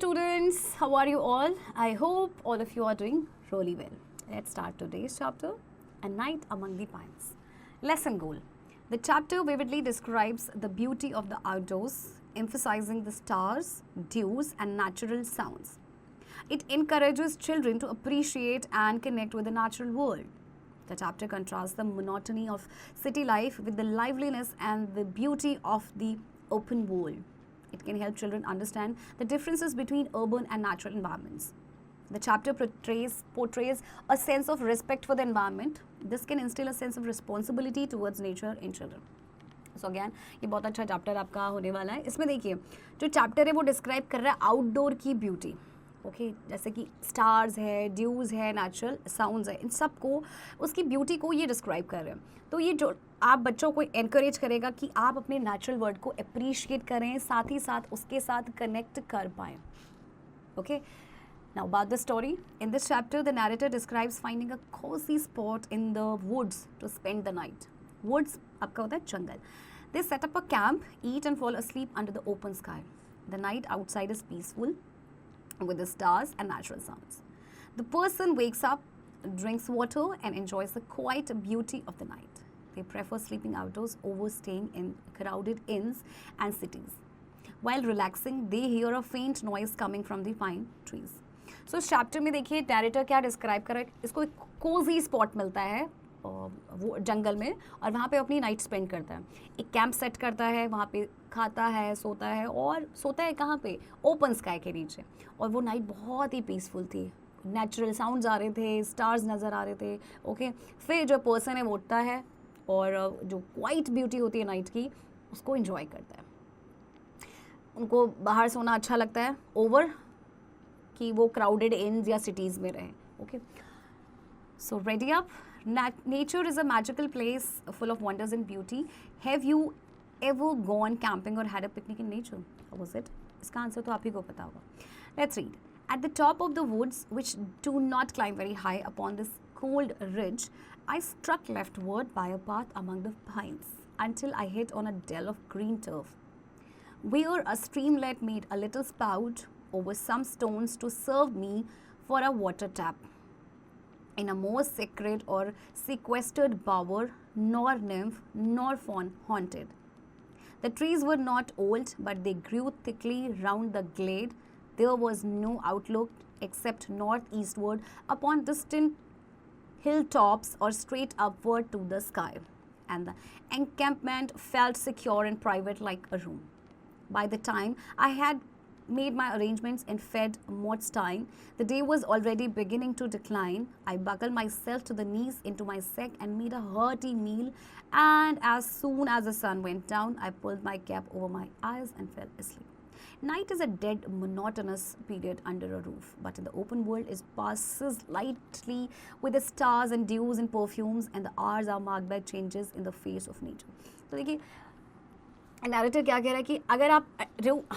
students, how are you all? I hope all of you are doing really well. Let's start today's chapter, A Night Among the Pines. Lesson goal. The chapter vividly describes the beauty of the outdoors, emphasizing the stars, dews and natural sounds. It encourages children to appreciate and connect with the natural world. The chapter contrasts the monotony of city life with the liveliness and the beauty of the open world. It can help children understand the differences between urban and natural environments. The chapter portrays a sense of respect for the environment. This can instill a sense of responsibility towards nature in children. So again ये बहुत अच्छा chapter आपका होने वाला है. इसमें देखिए जो चैप्टर है वो डिस्क्राइब कर रहा है आउटडोर की ब्यूटी. ओके जैसे कि स्टार्स है, ड्यूज़ है, नेचुरल साउंड्स है, इन सब को उसकी ब्यूटी को ये डिस्क्राइब कर रहे हैं. तो ये जो आप बच्चों को एनकरेज करेगा कि आप अपने नेचुरल वर्ल्ड को अप्रिशिएट करें, साथ ही साथ उसके साथ कनेक्ट कर पाएँ. Okay Now about the story. In this chapter, the narrator describes finding a cozy spot in the woods to spend the night. Woods आपका होता है जंगल. They set up a camp, eat and fall asleep under the open sky. The night outside is peaceful with the stars and natural sounds. The person wakes up, drinks water and enjoys the quiet beauty of the night. They prefer sleeping outdoors over staying in crowded inns and cities. While relaxing, they hear a faint noise coming from the pine trees. सो इस chapter में देखिए director क्या describe कर रहा है. इसको एक Cozi spot मिलता है वो जंगल में और वहाँ पे अपनी नाइट स्पेंड करता है. एक कैंप सेट करता है, वहाँ पे खाता है, सोता है और सोता है कहाँ पे, ओपन स्काई के नीचे. और वो नाइट बहुत ही पीसफुल थी. नेचुरल साउंड्स आ रहे थे, स्टार्स नज़र आ रहे थे. ओके फिर जो पर्सन है वो उठता है और जो क्वाइट ब्यूटी होती है नाइट की उसको इन्जॉय करता है. उनको बाहर सोना अच्छा लगता है ओवर कि वो क्राउडेड इन्स या सिटीज़ में रहें. Okay so ready up. Nature is a magical place full of wonders and beauty. Have you ever gone camping और had a picnic in nature? How was it? इसका आंसर तो आप ही को पता होगा. Let's read. At the top of the woods which do not climb very high upon this cold ridge, I struck leftward by a path among the pines until I hit on a dell of green turf, where a streamlet made a little spout over some stones to serve me for a water tap. In a more sacred or sequestered bower, nor nymph nor faun haunted. The trees were not old, but they grew thickly round the glade. There was no outlook except northeastward upon distant hilltops or straight upward to the sky, and the encampment felt secure and private like a room. By the time I had made my arrangements and fed Mordstein, the day was already beginning to decline. I buckled myself to the knees into my sack and made a hearty meal, and as soon as the sun went down, I pulled my cap over my eyes and fell asleep. Night is a dead, monotonous period under a roof, but in the open world it passes lightly with the stars and dews and perfumes, and the hours are marked by changes in the face of nature. तो देखिए narrator क्या कह रहा है कि अगर आप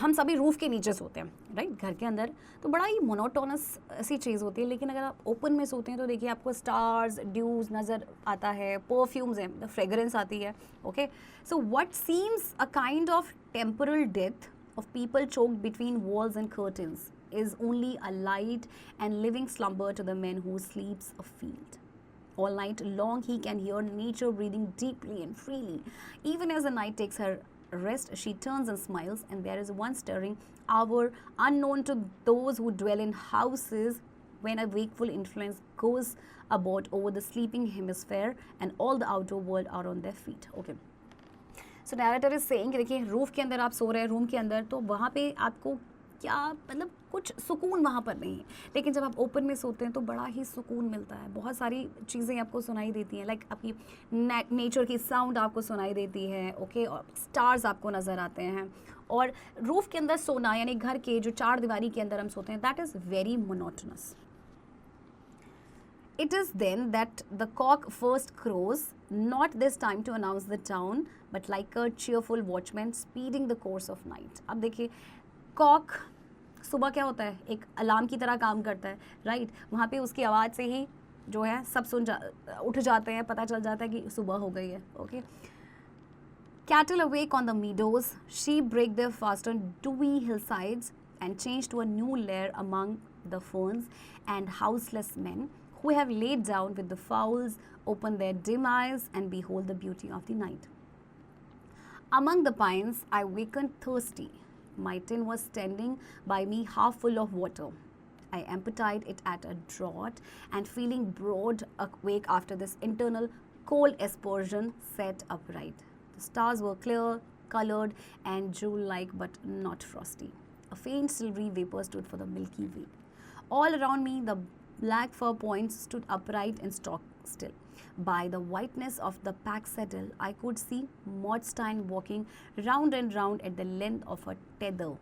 हम सभी रूफ़ के नीचे सोते हैं राइट घर के अंदर तो बड़ा ही मोनोटोनस ऐसी चीज़ होती है, लेकिन अगर आप ओपन में सोते हैं तो देखिए आपको स्टार्स ड्यूज नज़र आता है, परफ्यूम्स हैं, द फ्रेगरेंस आती है. Okay so what seems a kind of temporal death of people choked between walls and curtains is only a light and living slumber to the man who sleeps afield. All night long he can hear nature breathing deeply and freely. Even as the night takes her rest, she turns and smiles, and there is one stirring hour unknown to those who dwell in houses when a wakeful influence goes about over the sleeping hemisphere and all the outer world are on their feet. Okay. So narrator is saying कि देखिए roof के अंदर आप सो रहे हैं room के अंदर तो वहाँ पे आपको क्या मतलब कुछ सुकून वहाँ पर नहीं है, लेकिन जब आप ओपन में सोते हैं तो बड़ा ही सुकून मिलता है. बहुत सारी चीज़ें आपको सुनाई देती हैं, लाइक आपकी नेचर की साउंड आपको सुनाई देती है. ओके और स्टार्स आपको नज़र आते हैं. और रूफ़ के अंदर सोना यानी घर के जो चार दीवारी के अंदर हम सोते हैं that is very monotonous. It is then that the cock first crows, not this time to announce the dawn, but like a cheerful watchman speeding the course of night. अब देखिए कॉक सुबह क्या होता है, एक अलार्म की तरह काम करता है राइट. वहाँ पे उसकी आवाज़ से ही जो है सब उठ जाते हैं, पता चल जाता है कि सुबह हो गई है. Okay Cattle awake on the meadows, sheep break their fast on dewy hillsides, and change to a new lair among the ferns and houseless men who have laid down with the fowls, open their dim eyes, and behold the beauty of the night. Among the pines, I wakened thirsty. My tin was standing by me half full of water. I emptied it at a draught, and feeling broad awake after this internal cold aspersion, sat upright. The stars were clear, coloured, and jewel-like, but not frosty. A faint silvery vapour stood for the Milky Way. All around me, the black fir points stood upright and stock still. By the whiteness of the pack saddle, I could see Maud Stein walking round and round at the length of a tether.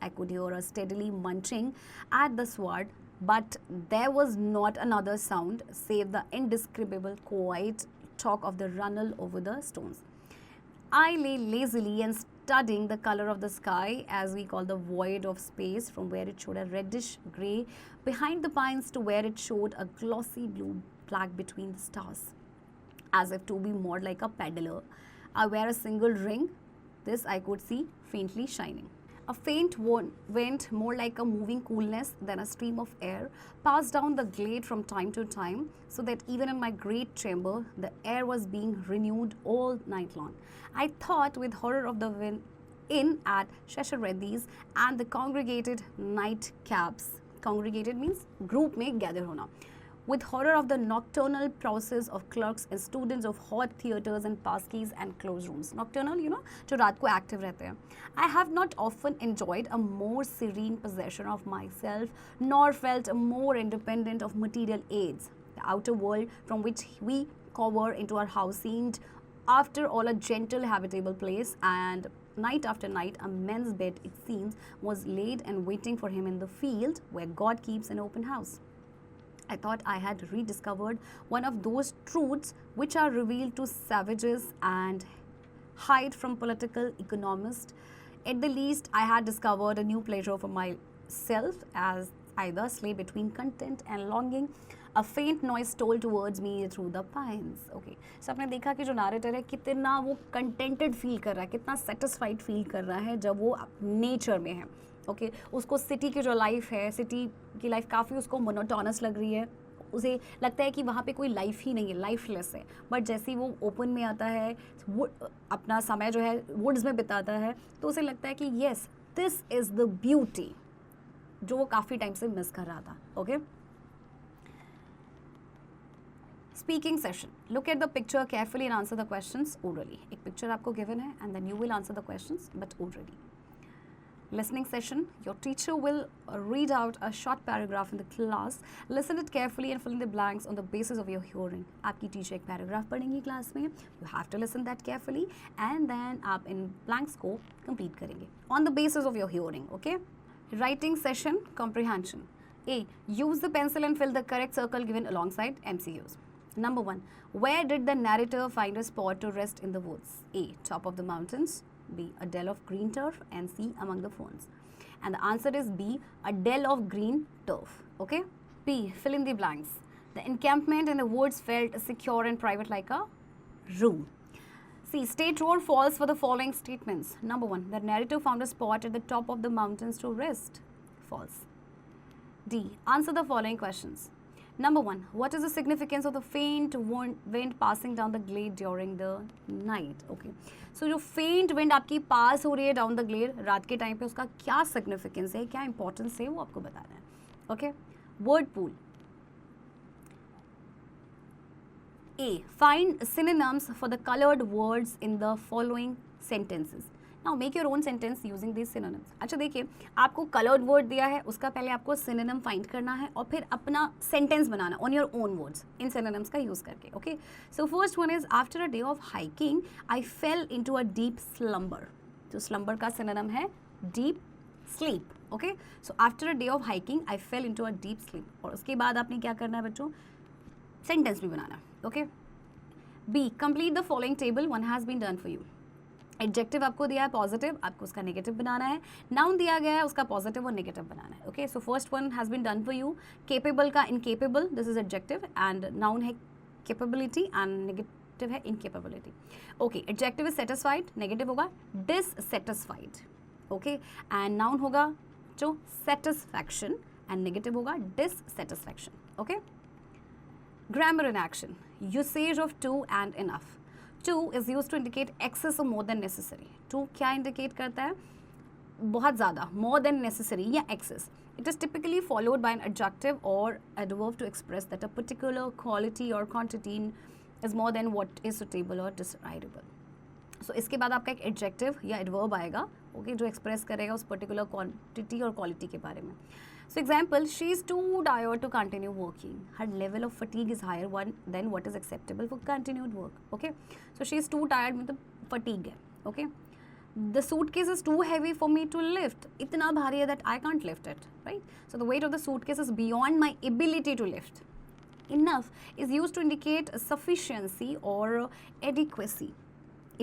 I could hear her steadily munching at the sward, but there was not another sound save the indescribable quiet talk of the runnel over the stones. I lay lazily and studying the color of the sky, as we call the void of space, from where it showed a reddish grey behind the pines to where it showed a glossy blue black between the stars, as if to be more like a peddler. I wear a single ring. This I could see faintly shining. A faint wind, more like a moving coolness than a stream of air, passed down the glade from time to time, so that even in my great chamber, the air was being renewed all night long. I thought with horror of the wind in at Cheshire Reddy's and the congregated nightcaps. Congregated means group में gather होना. With horror of the nocturnal process of clerks and students of hot theatres and passkis and closed rooms. Nocturnal, जो रात को active रहते हैं. I have not often enjoyed a more serene possession of myself, nor felt more independent of material aids. The outer world from which we cower into our house seemed, after all, a gentle habitable place, and night after night a man's bed, it seems, was laid and waiting for him in the field where God keeps an open house. I thought I had rediscovered one of those truths which are revealed to savages and hide from political economists. At the least, I had discovered a new pleasure for myself, as I thus lay between content and longing. A faint noise stole towards me through the pines. Okay, so आपने देखा कि जो narrator है कितना वो contented feel कर रहा है, कितना satisfied feel कर रहा है जब वो nature में है. ओके उसको सिटी की जो लाइफ है, सिटी की लाइफ काफ़ी उसको मोनोटोनस लग रही है, उसे लगता है कि वहाँ पे कोई लाइफ ही नहीं है, लाइफलेस है. बट जैसे ही वो ओपन में आता है, अपना समय जो है वुड्स में बिताता है, तो उसे लगता है कि yes this is the beauty जो वो काफ़ी टाइम से मिस कर रहा था. Okay, speaking session. Look at the picture carefully and answer the questions orally. एक पिक्चर आपको गिवन है and then you will answer the questions but orally. Listening session. Your teacher will read out a short paragraph in the class. Listen it carefully and fill in the blanks on the basis of your hearing. आपकी teacher एक paragraph पढ़ेंगी class में. You have to listen that carefully and then आप इन blanks को complete करेंगे on the basis of your hearing. Okay? Writing session. Comprehension. A. Use the pencil and fill the correct circle given alongside MCQs. Number 1. Where did the narrator find a spot to rest in the woods? A. Top of the mountains. B. A dell of green turf, and C. Among the ferns. And the answer is B. A dell of green turf. Okay. B. Fill in the blanks. The encampment in the woods felt secure and private like a room. C. State true or false for the following statements. Number 1. The narrator found a spot at the top of the mountains to rest. False. D. Answer the following questions. Number 1. What is the significance of the faint wind passing down the glade during the night? Okay. So जो faint wind आपकी पास हो रही है down the glade रात के time पे, उसका क्या significance है, क्या importance है, वो आपको बताना है. Okay. Word pool. A. Find synonyms for the colored words in the following sentences. Now make your own sentence using these synonyms. अच्छा देखिए, आपको colored word दिया है, उसका पहले आपको synonym find करना है और फिर अपना sentence banana on your own words in synonyms का use करके. Okay. So first one is after a day of hiking, I fell into a deep slumber. तो slumber का synonym है deep sleep. Okay. So after a day of hiking, I fell into a deep sleep. और उसके बाद आपने क्या करना है बच्चों? Sentence भी बनाना. Okay. B. Complete the following table. One has been done for you. Adjective आपको दिया है पॉजिटिव, आपको उसका नेगेटिव बनाना है. नाउन दिया गया है, उसका पॉजिटिव और नेगेटिव बनाना है. Okay, so first one has been done for you. Capable का incapable, this is adjective, and noun है कैपेबिलिटी एंड नेगेटिव है incapability. Okay, adjective is satisfied, negative होगा डिससेटिस्फाइड. ओके, एंड नाउन होगा बच्चों satisfaction, and negative होगा dissatisfaction. Okay. Grammar in action. Usage of too and enough. Too is use to indicate excess और more than necessary. Too क्या indicate करता है? बहुत ज़्यादा, मोर देन नेसेसरी या access. It is typically followed by an adjective or adverb to express that a particular quality or quantity is more than what is suitable or desirable. So इसके बाद आपका एक adjective या adverb आएगा, okay, जो express करेगा उस particular quantity और quality के बारे में. So example, she is too tired to continue working. Her level of fatigue is higher than what is acceptable for continued work. Okay, so she is too tired मतलब fatigue है. Okay. The suitcase is too heavy for me to lift. इतना भारी है that I can't lift it, right? So the weight of the suitcase is beyond my ability to lift. Enough is used to indicate sufficiency or adequacy.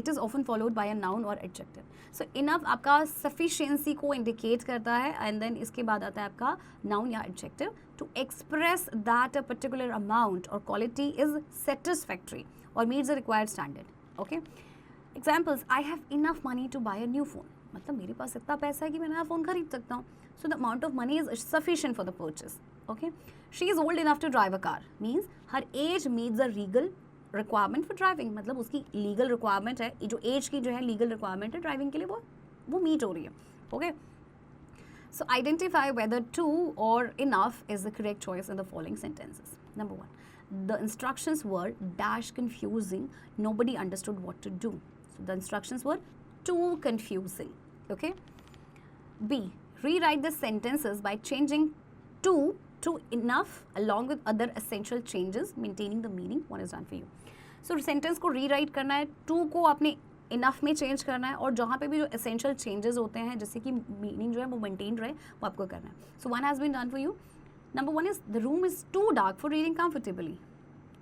It is often followed by a noun or adjective. So enough आपका sufficiency को indicate करता है, and then इसके बाद आता है आपका noun या adjective to express that a particular amount or quality is satisfactory or meets the required standard. Okay. Examples, I have enough money to buy a new phone. मतलब मेरे पास इतना पैसा है कि मैं नया फ़ोन खरीद सकता हूँ. So the amount of money is sufficient for the purchase. Okay. She is old enough to drive a car. Means her age meets the legal requirement for driving. मतलब उसकी legal requirement है, जो age की जो है legal requirement है driving के लिए वो meet हो रही है. Okay. So identify whether to or enough is the correct choice in the following sentences. Number one, the instructions were dash confusing. Nobody understood what to do. So the instructions were too confusing. Okay. B, rewrite the sentences by changing to enough along with other essential changes, maintaining the meaning. One is done for you. So sentence को rewrite करना है, to को आपने enough में change करना है, और जहाँ पे भी जो essential changes होते हैं जिससे कि meaning जो है वो maintained रहे वो आपको करना है. So one has been done for you. Number one is the room is too dark for reading comfortably.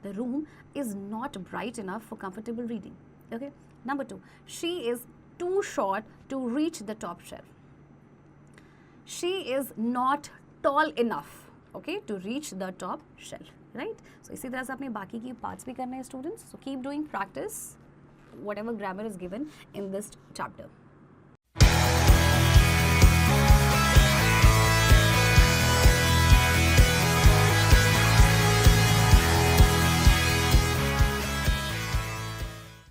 The room is not bright enough for comfortable reading. Okay. Number two, she is too short to reach the top shelf. She is not tall enough, okay, to reach the top shelf, right? So इसी तरह से अपने बाकी की parts भी करने हैं students. So keep doing practice whatever grammar is given in this chapter.